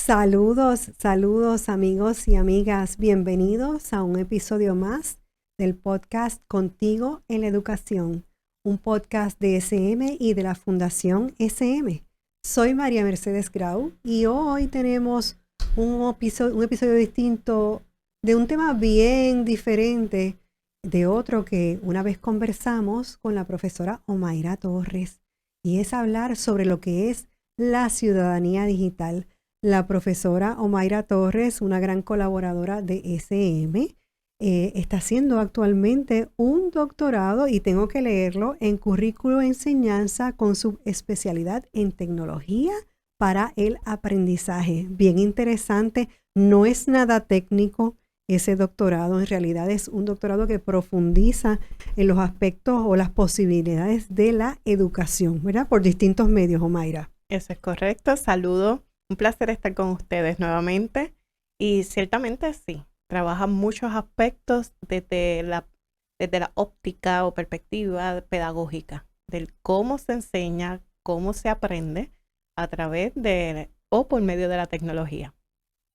Saludos, saludos amigos y amigas. Bienvenidos a un episodio más del podcast Contigo en la Educación, un podcast de SM y de la Fundación SM. Soy María Mercedes Grau y hoy tenemos un episodio distinto de un tema bien diferente de otro que una vez conversamos con la profesora Omaira Torres, y es hablar sobre lo que es la ciudadanía digital. La profesora Omaira Torres, una gran colaboradora de SM, está haciendo actualmente un doctorado, y tengo que leerlo, en currículo de enseñanza con subespecialidad en tecnología para el aprendizaje. Bien interesante, no es nada técnico ese doctorado, en realidad es un doctorado que profundiza en los aspectos o las posibilidades de la educación, ¿verdad? Por distintos medios, Omaira. Eso es correcto, saludo. Un placer estar con ustedes nuevamente y ciertamente sí, trabaja muchos aspectos desde la óptica o perspectiva pedagógica, del cómo se enseña, cómo se aprende a través de o por medio de la tecnología.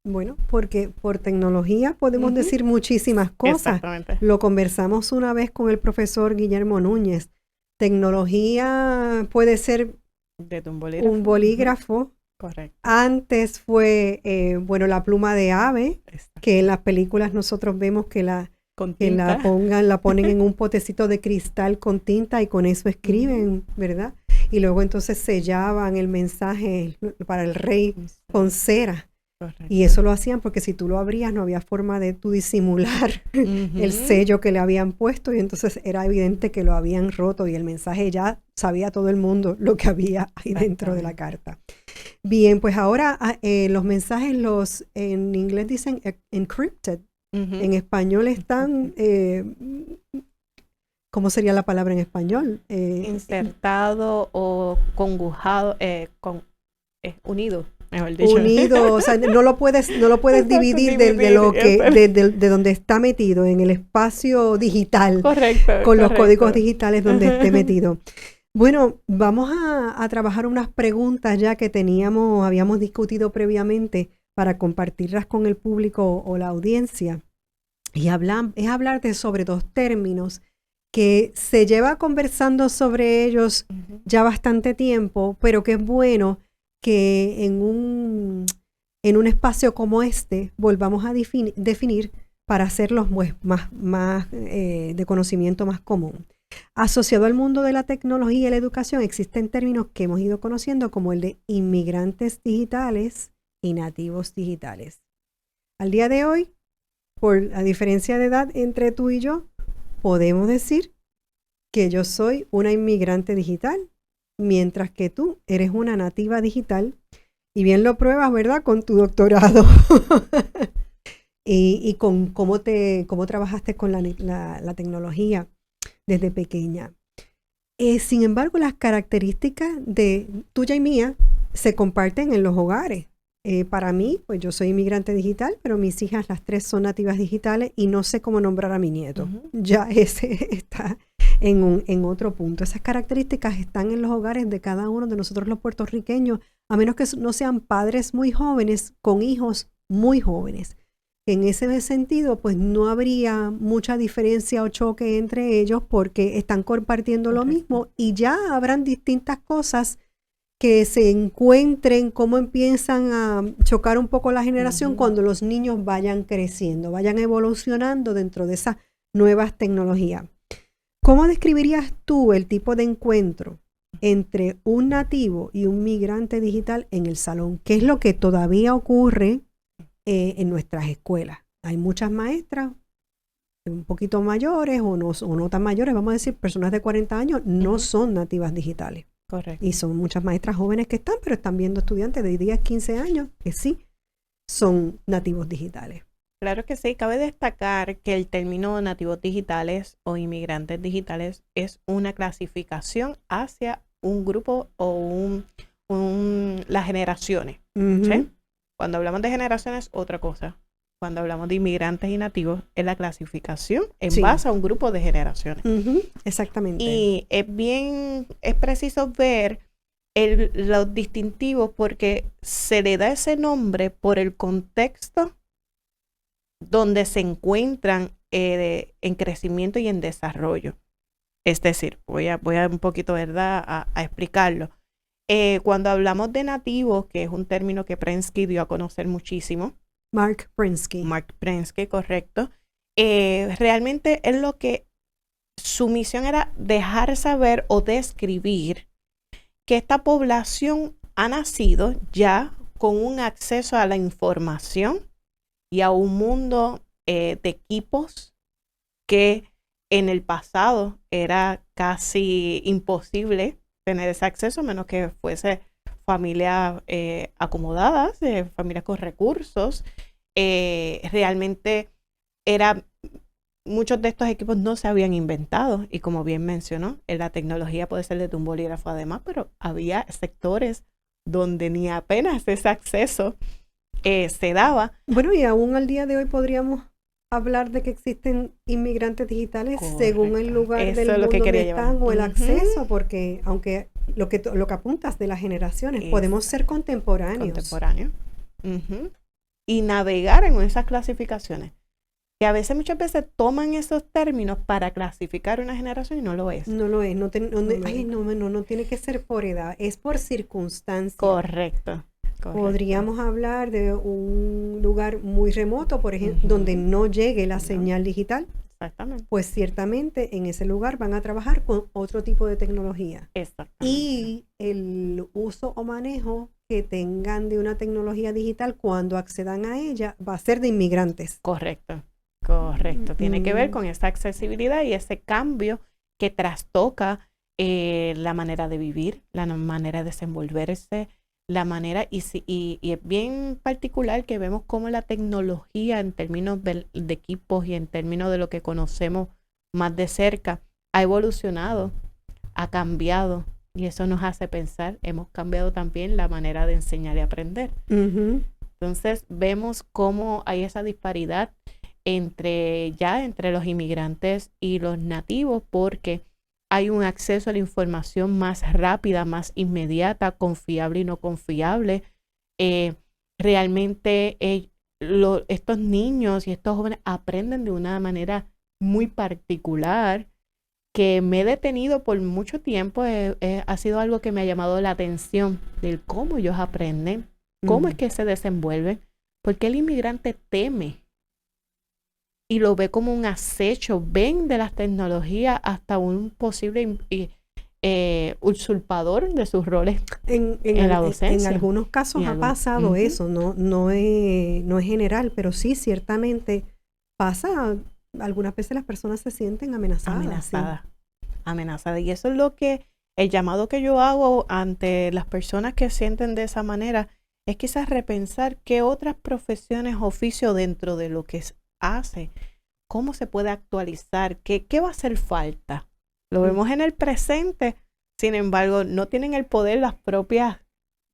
Bueno, porque por tecnología podemos decir muchísimas cosas. Exactamente. Lo conversamos una vez con el profesor Guillermo Núñez. Tecnología puede ser desde un bolígrafo. Correcto. Antes fue, la pluma de ave, que en las películas nosotros vemos que la ponen en un potecito de cristal con tinta y con eso escriben, ¿verdad? Y luego entonces sellaban el mensaje para el rey con cera. Correcto. Y eso lo hacían porque si tú lo abrías no había forma de tú disimular el sello que le habían puesto, y entonces era evidente que lo habían roto y el mensaje ya sabía todo el mundo lo que había ahí dentro de la carta. Bien, pues ahora los mensajes en inglés dicen encrypted, en español están, ¿cómo sería la palabra en español? Insertado o congujado, unido. Unido, o sea, no lo puedes dividir de donde está metido, en el espacio digital. Correcto. Con los códigos digitales donde esté metido. Bueno, vamos a trabajar unas preguntas ya que habíamos discutido previamente para compartirlas con el público o la audiencia. Y es hablarte sobre dos términos que se lleva conversando sobre ellos ya bastante tiempo, pero que es bueno que en un espacio como este volvamos a definir para hacerlos más de conocimiento más común. Asociado al mundo de la tecnología y la educación existen términos que hemos ido conociendo como el de inmigrantes digitales y nativos digitales. Al día de hoy, por la diferencia de edad entre tú y yo, podemos decir que yo soy una inmigrante digital, mientras que tú eres una nativa digital, y bien lo pruebas, ¿verdad? Con tu doctorado y con cómo trabajaste con la tecnología desde pequeña. Sin embargo, las características de tuya y mía se comparten en los hogares. Para mí, pues yo soy inmigrante digital, pero mis hijas, las tres, son nativas digitales y no sé cómo nombrar a mi nieto. Ya ese está en otro punto. Esas características están en los hogares de cada uno de nosotros los puertorriqueños, a menos que no sean padres muy jóvenes con hijos muy jóvenes. En ese sentido, pues no habría mucha diferencia o choque entre ellos porque están compartiendo lo mismo, y ya habrán distintas cosas que se encuentren, cómo empiezan a chocar un poco la generación cuando los niños vayan creciendo, vayan evolucionando dentro de esas nuevas tecnologías. ¿Cómo describirías tú el tipo de encuentro entre un nativo y un migrante digital en el salón? ¿Qué es lo que todavía ocurre en nuestras escuelas? Hay muchas maestras un poquito mayores o no tan mayores, vamos a decir, personas de 40 años, no son nativas digitales. Correcto. Y son muchas maestras jóvenes que pero están viendo estudiantes de 10, 15 años que sí son nativos digitales. Claro que sí, cabe destacar que el término nativos digitales o inmigrantes digitales es una clasificación hacia un grupo o las generaciones. ¿Sí? Cuando hablamos de generaciones, otra cosa. Cuando hablamos de inmigrantes y nativos, es la clasificación en base a un grupo de generaciones. Exactamente. Y es preciso ver los distintivos, porque se le da ese nombre por el contexto donde se encuentran en crecimiento y en desarrollo. Es decir, voy a un poquito, ¿verdad?, a explicarlo. Cuando hablamos de nativos, que es un término que Prensky dio a conocer muchísimo. Mark Prensky. Mark Prensky, correcto. Realmente es lo que su misión era dejar saber o describir que esta población ha nacido ya con un acceso a la información y a un mundo de equipos que en el pasado era casi imposible tener ese acceso, a menos que fuese familias acomodadas, familias con recursos. Realmente muchos de estos equipos no se habían inventado y, como bien mencionó, la tecnología puede ser desde un bolígrafo además, pero había sectores donde ni apenas ese acceso se daba. Bueno, y aún al día de hoy podríamos hablar de que existen inmigrantes digitales. Correcto. Según el lugar Eso del mundo donde están o el acceso, Uh-huh. porque aunque lo que apuntas de las generaciones, podemos ser contemporáneos. Uh-huh. Y navegar en esas clasificaciones, que a veces, muchas veces toman esos términos para clasificar una generación y no lo es. No lo es, no tiene que ser por edad, es por circunstancia. Correcto. Podríamos hablar de un lugar muy remoto, por ejemplo, uh-huh, donde no llegue la señal digital. Exactamente. Pues ciertamente en ese lugar van a trabajar con otro tipo de tecnología. Exactamente. Y el uso o manejo que tengan de una tecnología digital cuando accedan a ella va a ser de inmigrantes. Correcto. Tiene que ver con esa accesibilidad y ese cambio que trastoca la manera de vivir, la manera de desenvolverse, la manera, y es bien particular que vemos cómo la tecnología en términos de equipos y en términos de lo que conocemos más de cerca ha evolucionado, ha cambiado, y eso nos hace pensar, hemos cambiado también la manera de enseñar y aprender. Uh-huh. Entonces vemos cómo hay esa disparidad entre los inmigrantes y los nativos, porque hay un acceso a la información más rápida, más inmediata, confiable y no confiable. Realmente estos niños y estos jóvenes aprenden de una manera muy particular, que me he detenido por mucho tiempo. Ha sido algo que me ha llamado la atención del cómo ellos aprenden, cómo es que se desenvuelven, porque el inmigrante teme y lo ve como un acecho, ven de las tecnologías hasta un posible usurpador de sus roles en la docencia. En algunos casos ha pasado uh-huh. Eso, no es general, pero sí, ciertamente pasa. Algunas veces las personas se sienten amenazadas. Y eso es el llamado que yo hago ante las personas que sienten de esa manera, es quizás repensar qué otras profesiones, oficios dentro de lo que hace, cómo se puede actualizar, qué va a hacer falta. Lo vemos en el presente, sin embargo, no tienen el poder las propias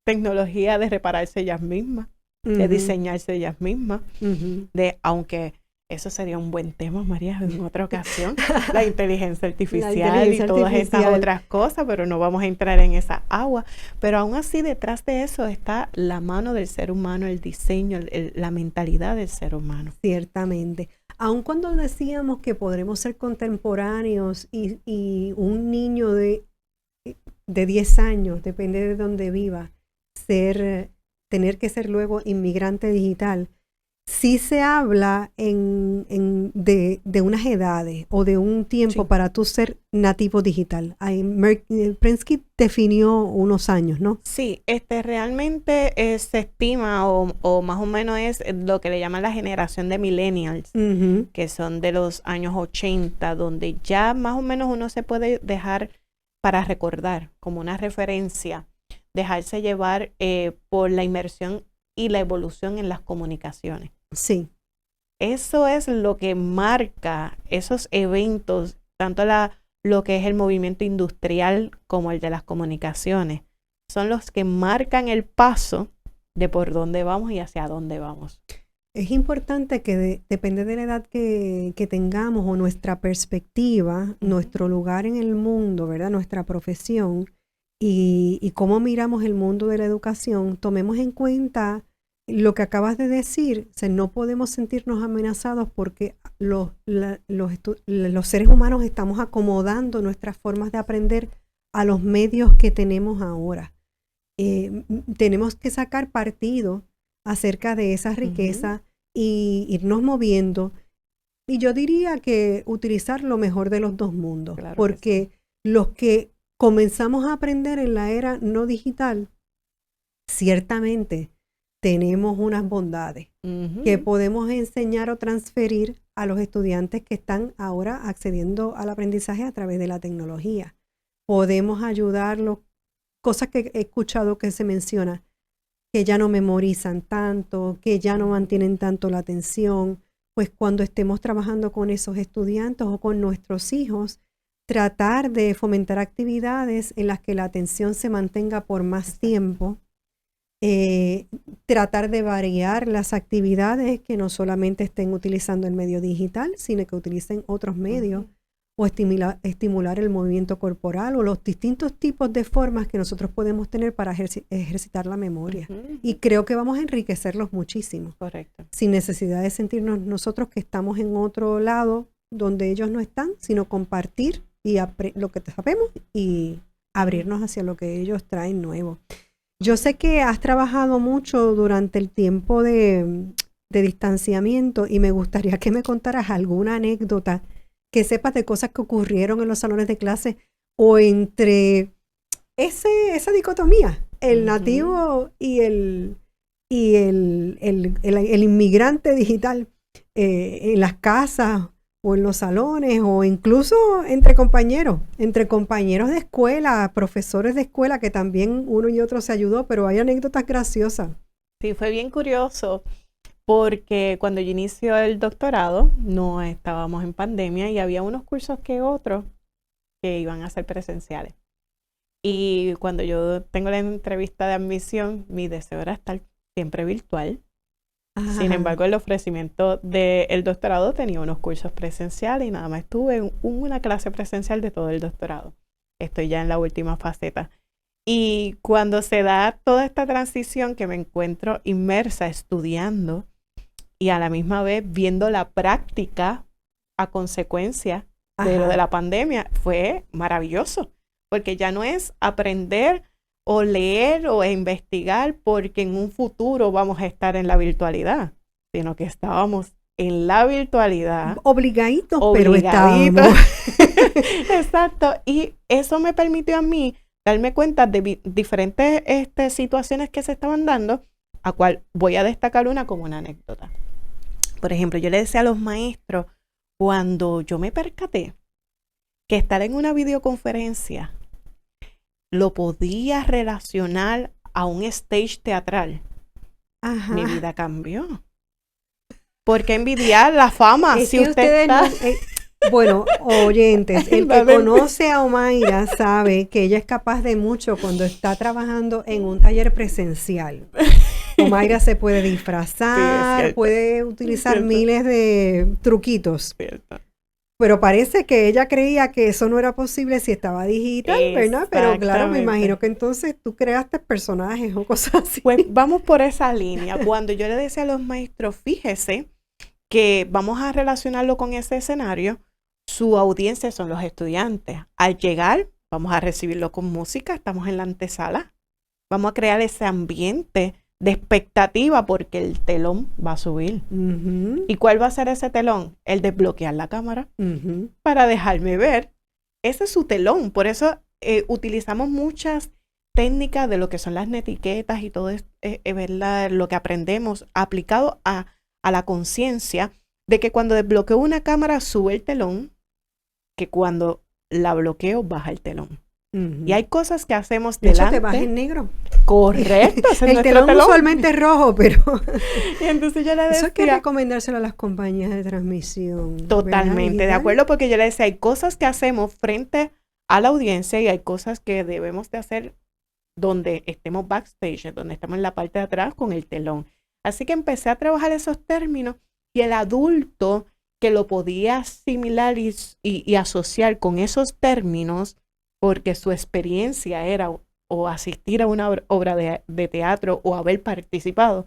tecnologías de repararse ellas mismas, uh-huh, de diseñarse ellas mismas, uh-huh, aunque eso sería un buen tema, María, en otra ocasión, la inteligencia artificial y todas estas otras cosas, pero no vamos a entrar en esa agua. Pero aún así, detrás de eso está la mano del ser humano, el diseño, la mentalidad del ser humano. Ciertamente. Aun cuando decíamos que podremos ser contemporáneos y un niño de 10 años, depende de dónde viva, tener que ser luego inmigrante digital, sí se habla de unas edades o de un tiempo, sí, para tú ser nativo digital. Prensky definió unos años, ¿no? Sí, realmente se estima o más o menos es lo que le llaman la generación de millennials, uh-huh, que son de los años 80, donde ya más o menos uno se puede dejar para recordar, como una referencia, dejarse llevar por la inmersión y la evolución en las comunicaciones. Sí. Eso es lo que marca esos eventos, tanto lo que es el movimiento industrial como el de las comunicaciones. Son los que marcan el paso de por dónde vamos y hacia dónde vamos. Es importante que depende de la edad que tengamos o nuestra perspectiva, uh-huh, nuestro lugar en el mundo, ¿verdad? Nuestra profesión, y cómo miramos el mundo de la educación, tomemos en cuenta lo que acabas de decir. O sea, no podemos sentirnos amenazados porque los seres humanos estamos acomodando nuestras formas de aprender a los medios que tenemos ahora. Tenemos que sacar partido acerca de esa riqueza y irnos moviendo. Y yo diría que utilizar lo mejor de los dos mundos, Claro porque los que comenzamos a aprender en la era no digital, ciertamente tenemos unas bondades que podemos enseñar o transferir a los estudiantes que están ahora accediendo al aprendizaje a través de la tecnología. Podemos ayudarlos, cosas que he escuchado que se menciona, que ya no memorizan tanto, que ya no mantienen tanto la atención. Pues cuando estemos trabajando con esos estudiantes o con nuestros hijos, tratar de fomentar actividades en las que la atención se mantenga por más tiempo, tratar de variar las actividades, que no solamente estén utilizando el medio digital, sino que utilicen otros medios, o estimular el movimiento corporal o los distintos tipos de formas que nosotros podemos tener para ejercitar la memoria. Y creo que vamos a enriquecerlos muchísimo. Correcto. Sin necesidad de sentirnos nosotros que estamos en otro lado donde ellos no están, sino compartir y lo que sabemos y abrirnos hacia lo que ellos traen nuevo. Yo sé que has trabajado mucho durante el tiempo de distanciamiento y me gustaría que me contaras alguna anécdota que sepas de cosas que ocurrieron en los salones de clase o entre esa dicotomía, el nativo y el inmigrante digital, en las casas o en los salones o incluso entre compañeros de escuela, profesores de escuela, que también uno y otro se ayudó, pero hay anécdotas graciosas. Sí, fue bien curioso porque cuando yo inició el doctorado no estábamos en pandemia y había unos cursos que otros que iban a ser presenciales. Y cuando yo tengo la entrevista de admisión, mi deseo era estar siempre virtual. Sin embargo, el ofrecimiento del doctorado tenía unos cursos presenciales y nada más estuve en una clase presencial de todo el doctorado. Estoy ya en la última faceta. Y cuando se da toda esta transición que me encuentro inmersa estudiando y a la misma vez viendo la práctica a consecuencia de lo de la pandemia, fue maravilloso. Porque ya no es aprender o leer o investigar porque en un futuro vamos a estar en la virtualidad, sino que estábamos en la virtualidad. Obligaditos, pero estábamos. Exacto. Y eso me permitió a mí darme cuenta de diferentes situaciones que se estaban dando, a cual voy a destacar una como una anécdota. Por ejemplo, yo le decía a los maestros, cuando yo me percaté que estar en una videoconferencia lo podía relacionar a un stage teatral, mi vida cambió. ¿Por qué envidiar la fama? Es si que usted está... bueno, oyentes, el que conoce a Omaira sabe que ella es capaz de mucho cuando está trabajando en un taller presencial. Omaira se puede disfrazar, sí, puede utilizar miles de truquitos. Cierto. Pero parece que ella creía que eso no era posible si estaba digital, ¿verdad? Pero claro, me imagino que entonces tú creaste personajes o cosas así. Pues vamos por esa línea. Cuando yo le decía a los maestros, fíjese que vamos a relacionarlo con ese escenario, su audiencia son los estudiantes. Al llegar, vamos a recibirlo con música, estamos en la antesala. Vamos a crear ese ambiente de expectativa porque el telón va a subir. ¿Y cuál va a ser ese telón? El desbloquear la cámara para dejarme ver. Ese es su telón. Por eso utilizamos muchas técnicas de lo que son las netiquetas y todo ¿verdad? Lo que aprendemos aplicado a la conciencia de que cuando desbloqueo una cámara sube el telón, que cuando la bloqueo baja el telón. Y hay cosas que hacemos delante. De hecho, te baja en negro. Correcto. El telón usualmente es rojo, pero... Y entonces yo le decía... Eso hay que recomendárselo a las compañías de transmisión. Totalmente, de acuerdo, porque yo le decía, hay cosas que hacemos frente a la audiencia y hay cosas que debemos de hacer donde estemos backstage, donde estamos en la parte de atrás con el telón. Así que empecé a trabajar esos términos y el adulto que lo podía asimilar y asociar con esos términos, porque su experiencia era o asistir a una obra de teatro o haber participado,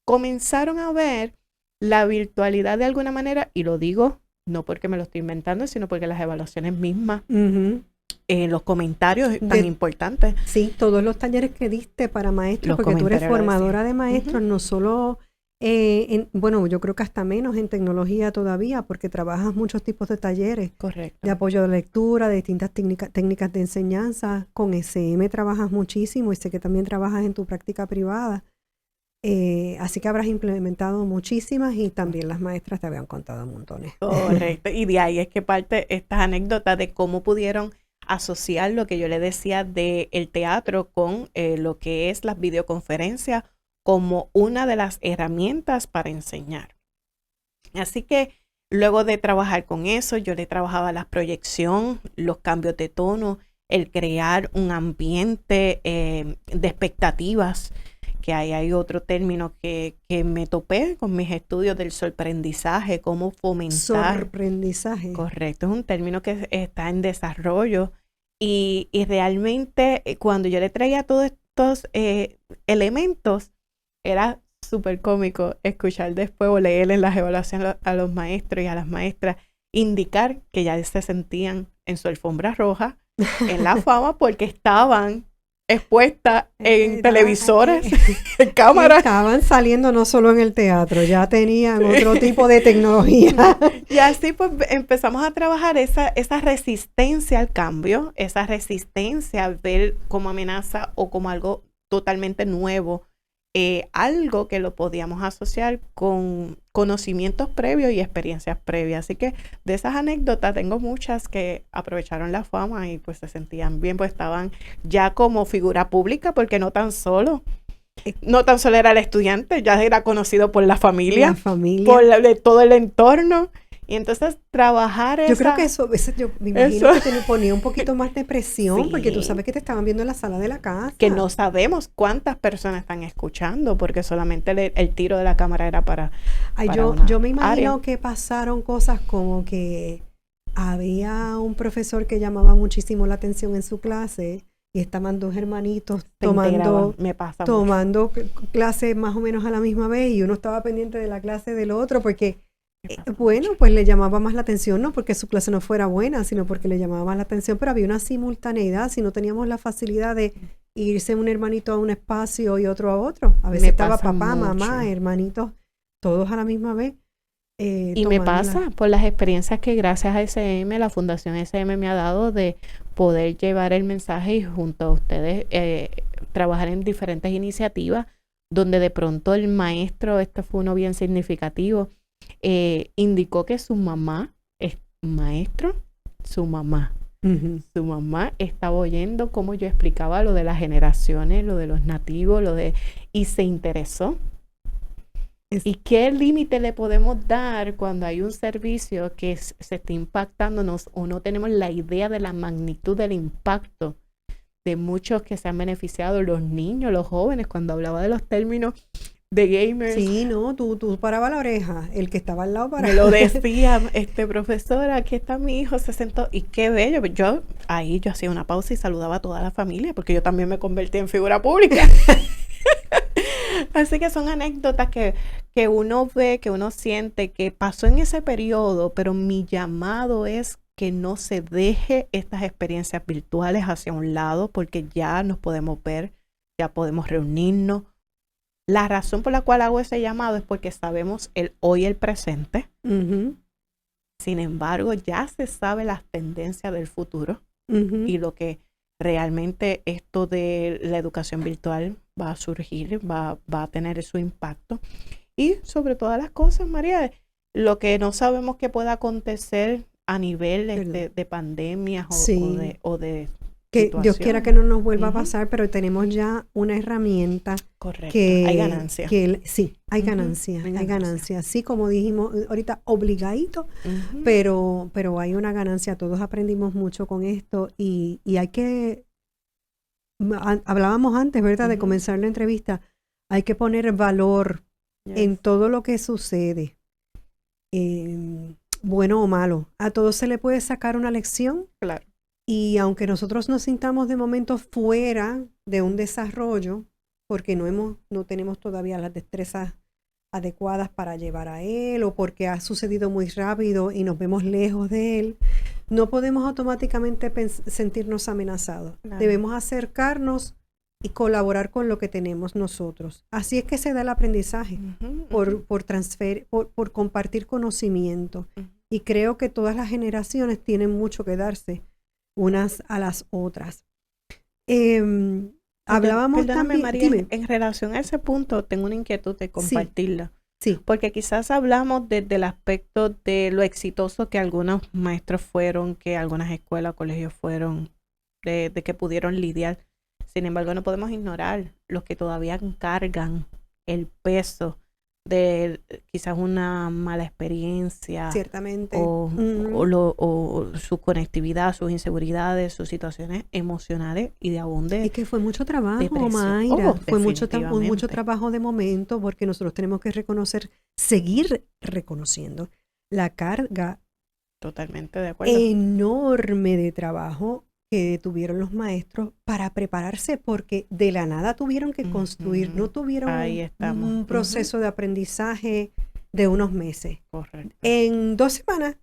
comenzaron a ver la virtualidad de alguna manera, y lo digo no porque me lo estoy inventando, sino porque las evaluaciones mismas, los comentarios tan importantes. Sí, todos los talleres que diste para maestros, porque tú eres formadora de maestros, no solo, bueno, yo creo que hasta menos en tecnología todavía, porque trabajas muchos tipos de talleres. Correcto. De apoyo de lectura, de distintas técnicas de enseñanza. Con SM trabajas muchísimo y sé que también trabajas en tu práctica privada. Así que habrás implementado muchísimas y también las maestras te habían contado montones. Correcto. Y de ahí es que parte estas anécdotas de cómo pudieron asociar lo que yo le decía del teatro con lo que es las videoconferencias como una de las herramientas para enseñar. Así que luego de trabajar con eso, yo le trabajaba la proyección, los cambios de tono, el crear un ambiente de expectativas, que ahí hay otro término que me topé con mis estudios del sorprendizaje, cómo fomentar. Sorprendizaje. Correcto, es un término que está en desarrollo y realmente cuando yo le traía todos estos elementos, era súper cómico escuchar después o leer en las evaluaciones a los maestros y a las maestras indicar que ya se sentían en su alfombra roja, en la fama, porque estaban expuestas en televisores, en cámaras. Estaban saliendo no solo en el teatro, ya tenían otro tipo de tecnología. Y así pues empezamos a trabajar esa resistencia al cambio, esa resistencia a ver como amenaza o como algo totalmente nuevo, algo que lo podíamos asociar con conocimientos previos y experiencias previas. Así que de esas anécdotas tengo muchas que aprovecharon la fama y pues se sentían bien, pues estaban ya como figura pública, porque no tan solo era el estudiante, ya era conocido por la familia, por todo el entorno. Y entonces trabajar Yo creo que eso yo me imagino que te ponía un poquito más de presión, sí, porque tú sabes que te estaban viendo en la sala de la casa. Que no sabemos cuántas personas están escuchando, porque solamente el tiro de la cámara era para yo me imagino que pasaron cosas como que había un profesor que llamaba muchísimo la atención en su clase y estaban dos hermanitos tomando clases más o menos a la misma vez y uno estaba pendiente de la clase del otro porque bueno, pues le llamaba más la atención, no porque su clase no fuera buena, sino porque le llamaba más la atención, pero había una simultaneidad, si no teníamos la facilidad de irse un hermanito a un espacio y otro a otro. A veces estaba papá, mamá, hermanitos, todos a la misma vez. Y me pasa por las experiencias que gracias a SM, la Fundación SM me ha dado de poder llevar el mensaje y junto a ustedes trabajar en diferentes iniciativas donde de pronto el maestro, este fue uno bien significativo, indicó que su mamá es maestro, su mamá estaba oyendo cómo yo explicaba lo de las generaciones, lo de los nativos, y se interesó. ¿Y qué límite le podemos dar cuando hay un servicio que se está impactándonos o no tenemos la idea de la magnitud del impacto de muchos que se han beneficiado, los niños, los jóvenes, cuando hablaba de los términos de gamers? Sí, no, tú parabas la oreja, el que estaba al lado paraba. Me lo decía, profesora, aquí está mi hijo, se sentó, y qué bello. Yo hacía una pausa y saludaba a toda la familia, porque yo también me convertí en figura pública. Así que son anécdotas que uno ve, que uno siente, que pasó en ese periodo, pero mi llamado es que no se deje estas experiencias virtuales hacia un lado, porque ya nos podemos ver, ya podemos reunirnos. La razón por la cual hago ese llamado es porque sabemos el hoy y el presente. Sin embargo, ya se sabe las tendencias del futuro y lo que realmente esto de la educación virtual va a surgir, va a tener su impacto. Y sobre todas las cosas, María, lo que no sabemos que pueda acontecer a nivel de pandemias o de que Dios quiera que no nos vuelva a pasar, pero tenemos ya una herramienta. Correcto, hay ganancia. Sí, hay ganancia, hay ganancia. Sí, como dijimos ahorita, obligadito, pero hay una ganancia. Todos aprendimos mucho con esto y hay que, hablábamos antes, ¿verdad? De comenzar la entrevista, hay que poner valor en todo lo que sucede, bueno o malo. A todos se le puede sacar una lección. Claro. Y aunque nosotros nos sintamos de momento fuera de un desarrollo, porque no tenemos todavía las destrezas adecuadas para llevar a él, o porque ha sucedido muy rápido y nos vemos lejos de él, no podemos automáticamente sentirnos amenazados. Claro. Debemos acercarnos y colaborar con lo que tenemos nosotros. Así es que se da el aprendizaje, por compartir conocimiento. Y creo que todas las generaciones tienen mucho que darse unas a las otras. Hablábamos Perdóname, también, María, dime. en relación a ese punto tengo una inquietud de compartirla. Sí. Porque quizás hablamos desde el aspecto de lo exitoso que algunos maestros fueron, que algunas escuelas o colegios fueron, de que pudieron lidiar. Sin embargo, no podemos ignorar los que todavía cargan el peso de quizás una mala experiencia. Ciertamente. O su conectividad, sus inseguridades, sus situaciones emocionales y de aún de... Es que fue mucho trabajo, depresión. Mayra. Fue mucho Definitivamente. trabajo de momento, porque nosotros tenemos que seguir reconociendo la carga Totalmente de acuerdo. enorme de trabajo que tuvieron los maestros para prepararse, porque de la nada tuvieron que construir, no tuvieron un proceso de aprendizaje de unos meses. Correcto. En 2 semanas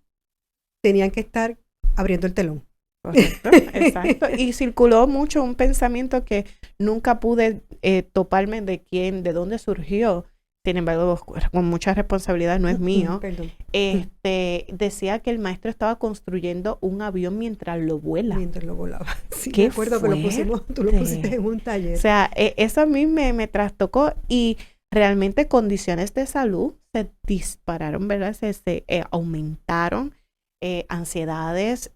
tenían que estar abriendo el telón. Correcto, exacto. Y circuló mucho un pensamiento que nunca pude toparme de dónde surgió. Sin embargo, con mucha responsabilidad, no es mío. Perdón. Decía que el maestro estaba construyendo un avión mientras lo vuela. Mientras lo volaba. Sí, ¿Qué me acuerdo que tú lo pusiste en un taller. O sea, eso a mí me trastocó, y realmente condiciones de salud se dispararon, ¿verdad? Se aumentaron, ansiedades,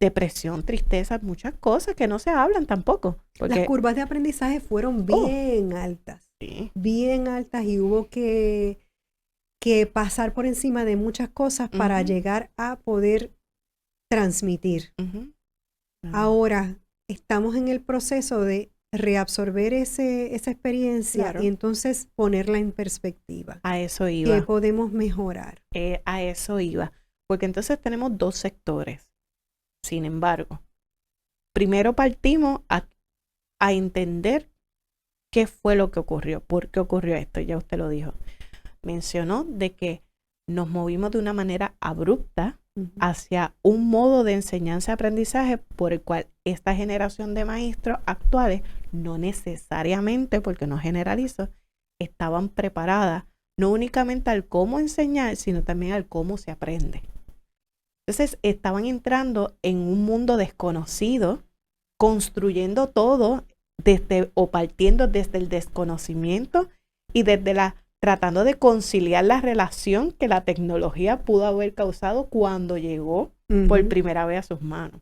depresión, tristeza, muchas cosas que no se hablan tampoco. Porque, las curvas de aprendizaje fueron bien altas. Sí. Bien altas, y hubo que pasar por encima de muchas cosas para llegar a poder transmitir. Ahora estamos en el proceso de reabsorber esa experiencia, claro, y entonces ponerla en perspectiva. A eso iba. ¿Qué podemos mejorar? A eso iba. Porque entonces tenemos 2 sectores. Sin embargo, primero partimos a entender qué fue lo que ocurrió, por qué ocurrió esto. Ya usted lo dijo. Mencionó de que nos movimos de una manera abrupta hacia un modo de enseñanza-aprendizaje por el cual esta generación de maestros actuales, no necesariamente, porque no generalizo, estaban preparadas no únicamente al cómo enseñar, sino también al cómo se aprende. Entonces estaban entrando en un mundo desconocido, construyendo todo o partiendo desde el desconocimiento y tratando de conciliar la relación que la tecnología pudo haber causado cuando llegó por primera vez a sus manos.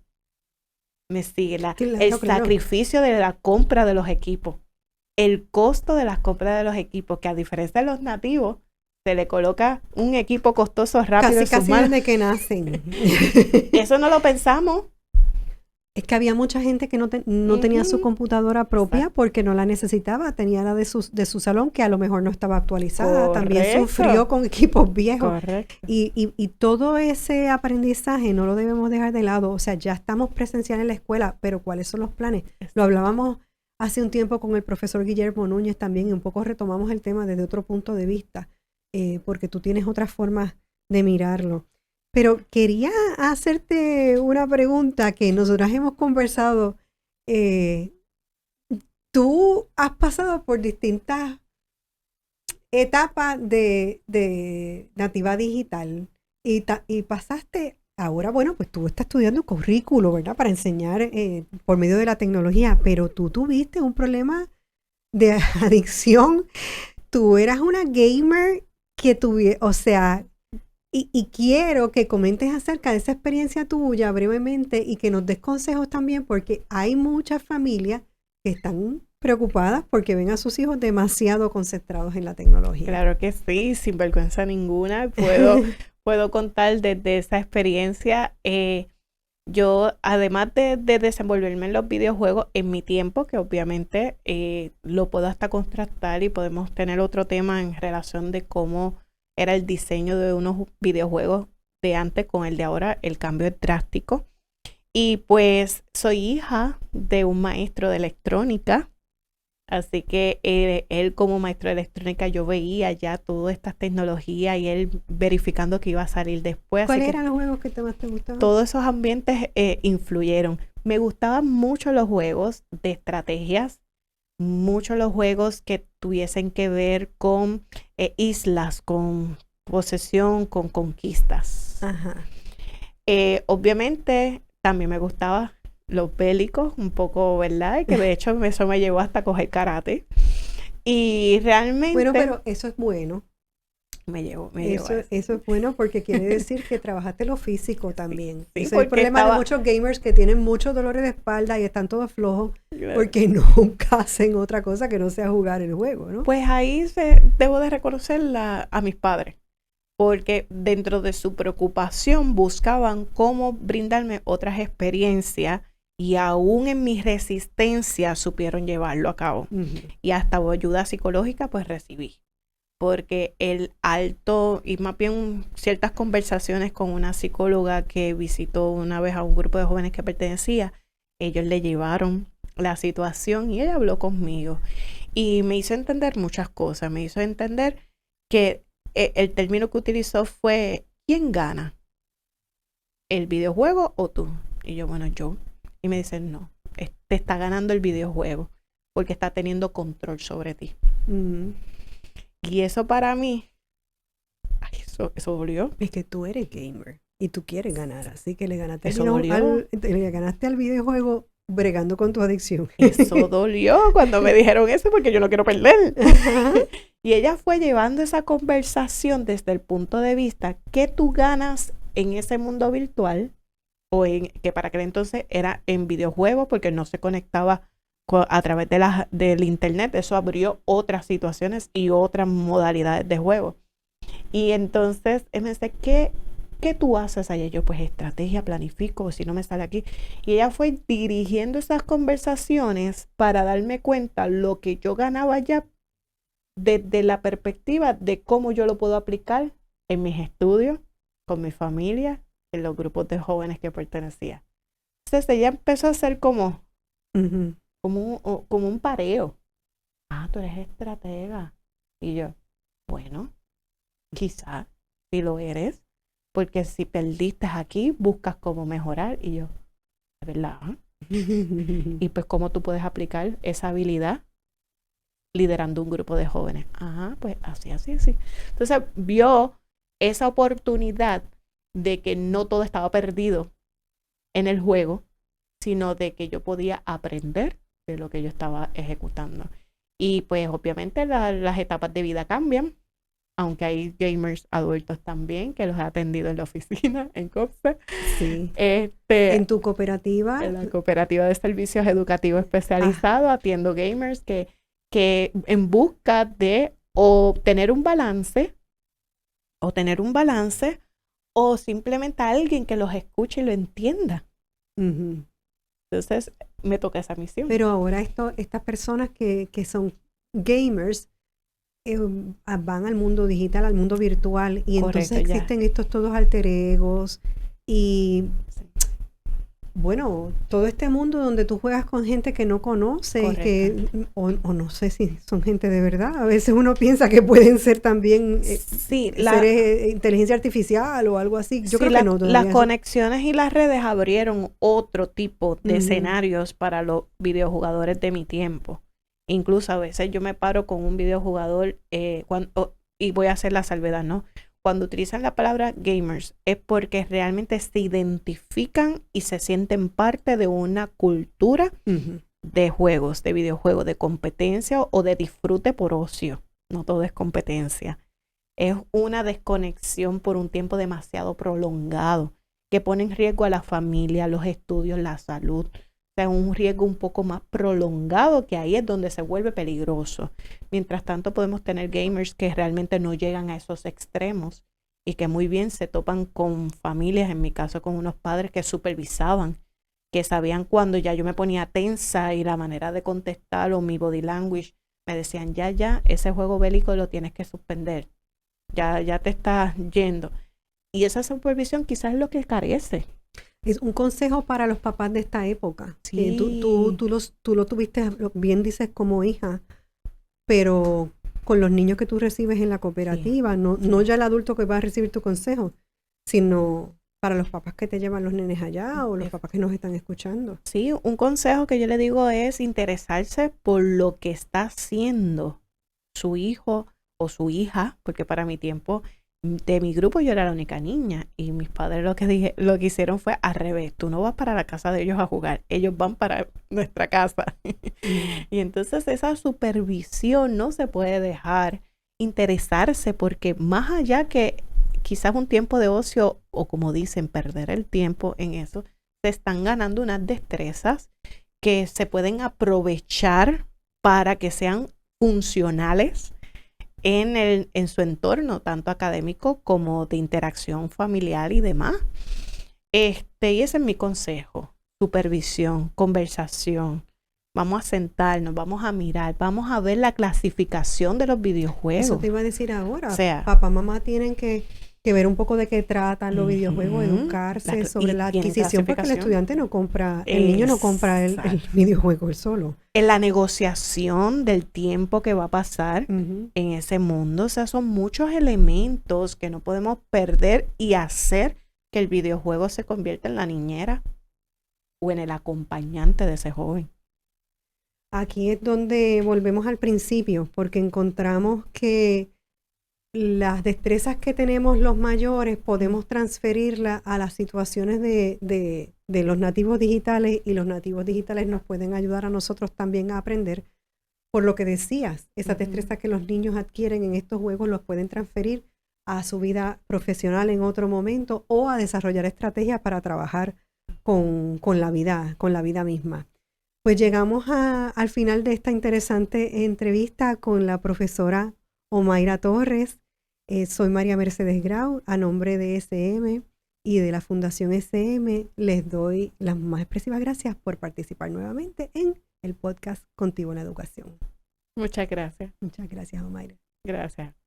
Me sigue el sacrificio de la compra de los equipos, el costo de las compras de los equipos, que a diferencia de los nativos, se le coloca un equipo costoso rápido en sus manos. Desde que nacen. Eso no lo pensamos. Es que había mucha gente que no tenía su computadora propia. Exacto. Porque no la necesitaba, tenía la de su salón, que a lo mejor no estaba actualizada. Correcto. También sufrió con equipos viejos. Correcto. Y todo ese aprendizaje no lo debemos dejar de lado. O sea, ya estamos presencial en la escuela, pero ¿cuáles son los planes? Exacto. Lo hablábamos hace un tiempo con el profesor Guillermo Núñez también, y un poco retomamos el tema desde otro punto de vista, porque tú tienes otras formas de mirarlo. Pero quería hacerte una pregunta que nosotras hemos conversado. Tú has pasado por distintas etapas de Nativa Digital y pasaste, ahora, bueno, pues tú estás estudiando currículo, ¿verdad? Para enseñar por medio de la tecnología, pero tú tuviste un problema de adicción. Tú eras una gamer que o sea... Y quiero que comentes acerca de esa experiencia tuya brevemente y que nos des consejos también, porque hay muchas familias que están preocupadas porque ven a sus hijos demasiado concentrados en la tecnología. Claro que sí, sin vergüenza ninguna. Puedo contar desde esa experiencia. Yo, además de desenvolverme en los videojuegos en mi tiempo, que obviamente lo puedo hasta contrastar y podemos tener otro tema en relación de cómo era el diseño de unos videojuegos de antes con el de ahora, el cambio es drástico. Y pues soy hija de un maestro de electrónica, así que él como maestro de electrónica yo veía ya todas estas tecnologías y él verificando que iba a salir después. ¿Cuáles eran los juegos que más te gustaban? Todos esos ambientes influyeron. Me gustaban mucho los juegos de estrategias, mucho los juegos que tuviesen que ver con islas, con posesión, con conquistas. Ajá. Obviamente también me gustaba los bélicos, un poco, ¿verdad? Y que de hecho eso me llevó hasta coger karate. Y realmente... Bueno, pero eso es bueno. Me llevó eso es bueno porque quiere decir que trabajaste lo físico también. Sí, Ese es el problema de muchos gamers que tienen muchos dolores de espalda y están todos flojos porque nunca hacen otra cosa que no sea jugar el juego, ¿no? Pues ahí debo de reconocer a mis padres, porque dentro de su preocupación buscaban cómo brindarme otras experiencias y aún en mi resistencia supieron llevarlo a cabo. Y hasta ayuda psicológica pues recibí. Porque el alto, y más bien ciertas conversaciones con una psicóloga que visitó una vez a un grupo de jóvenes que pertenecía, ellos le llevaron la situación y ella habló conmigo. Y me hizo entender muchas cosas. Me hizo entender que el término que utilizó fue, ¿quién gana? ¿El videojuego o tú? Y yo, bueno, yo. Y me dicen, no, te está ganando el videojuego porque está teniendo control sobre ti. Y eso para mí, ay, eso dolió. Es que tú eres gamer y tú quieres ganar, así que le ganaste, le ganaste al videojuego bregando con tu adicción. Eso dolió cuando me dijeron eso porque yo no quiero perder. Y ella fue llevando esa conversación desde el punto de vista que tú ganas en ese mundo virtual o que para aquel entonces era en videojuegos porque no se conectaba a través del internet. Eso abrió otras situaciones y otras modalidades de juego. Y entonces él me dice, ¿qué tú haces allá? Yo, pues estrategia, planifico, si no me sale aquí. Y ella fue dirigiendo esas conversaciones para darme cuenta lo que yo ganaba allá desde la perspectiva de cómo yo lo puedo aplicar en mis estudios, con mi familia, en los grupos de jóvenes que pertenecía. Entonces ella empezó a hacer como un pareo. Ah, tú eres estratega. Y yo, bueno, quizás si lo eres, porque si perdiste aquí, buscas cómo mejorar. Y yo, ¿verdad? Y pues cómo tú puedes aplicar esa habilidad liderando un grupo de jóvenes. Ajá, pues así. Entonces vio esa oportunidad de que no todo estaba perdido en el juego, sino de que yo podía aprender de lo que yo estaba ejecutando. Y pues obviamente las etapas de vida cambian, aunque hay gamers adultos también que los he atendido en la oficina, en COPSE. Sí. En tu cooperativa. En la cooperativa de servicios educativos especializados, atiendo gamers que en busca de tener un balance o simplemente alguien que los escuche y lo entienda. Entonces me toca esa misión. Pero ahora estas personas que son gamers van al mundo digital, al mundo virtual, y correcto, entonces existen estos todos alter egos y bueno, todo este mundo donde tú juegas con gente que no conoces, o no sé si son gente de verdad. A veces uno piensa que pueden ser también seres inteligencia artificial o algo así. Yo creo que no. Las conexiones y las redes abrieron otro tipo de escenarios para los videojugadores de mi tiempo. Incluso a veces yo me paro con un videojugador y voy a hacer la salvedad, ¿no? Cuando utilizan la palabra gamers es porque realmente se identifican y se sienten parte de una cultura de juegos, de videojuegos, de competencia o de disfrute por ocio. No todo es competencia. Es una desconexión por un tiempo demasiado prolongado que pone en riesgo a la familia, los estudios, la salud. O sea, un riesgo un poco más prolongado que ahí es donde se vuelve peligroso. Mientras tanto podemos tener gamers que realmente no llegan a esos extremos y que muy bien se topan con familias, en mi caso con unos padres que supervisaban, que sabían cuando ya yo me ponía tensa y la manera de contestar o mi body language, me decían ya, ese juego bélico lo tienes que suspender, ya te estás yendo. Y esa supervisión quizás es lo que carece. Es un consejo para los papás de esta época. Sí. Tú lo tuviste, bien dices, como hija, pero con los niños que tú recibes en la cooperativa, no ya el adulto que va a recibir tu consejo, sino para los papás que te llevan los nenes allá o los papás que nos están escuchando. Sí, un consejo que yo le digo es interesarse por lo que está haciendo su hijo o su hija, porque para mi tiempo de mi grupo yo era la única niña y mis padres lo que hicieron fue al revés. Tú no vas para la casa de ellos a jugar, ellos van para nuestra casa. Y entonces esa supervisión no se puede dejar, interesarse, porque más allá que quizás un tiempo de ocio o como dicen, perder el tiempo en eso, se están ganando unas destrezas que se pueden aprovechar para que sean funcionales en su entorno, tanto académico como de interacción familiar y demás. Y ese es mi consejo: supervisión, conversación. Vamos a sentarnos, vamos a mirar, vamos a ver la clasificación de los videojuegos. Eso te iba a decir ahora. O sea, papá, mamá tienen que ver un poco de qué tratan los videojuegos, educarse sobre la adquisición, porque el estudiante no compra, el niño no compra el videojuego él solo. En la negociación del tiempo que va a pasar en ese mundo, o sea, son muchos elementos que no podemos perder y hacer que el videojuego se convierta en la niñera o en el acompañante de ese joven. Aquí es donde volvemos al principio, porque encontramos que las destrezas que tenemos los mayores podemos transferirlas a las situaciones de los nativos digitales, y los nativos digitales nos pueden ayudar a nosotros también a aprender. Por lo que decías, esas destrezas que los niños adquieren en estos juegos los pueden transferir a su vida profesional en otro momento, o a desarrollar estrategias para trabajar con la vida misma. Pues llegamos al final de esta interesante entrevista con la profesora Omaira Torres. Soy María Mercedes Grau, a nombre de SM y de la Fundación SM, les doy las más expresivas gracias por participar nuevamente en el podcast Contigo en la Educación. Muchas gracias. Muchas gracias, Omaira. Gracias.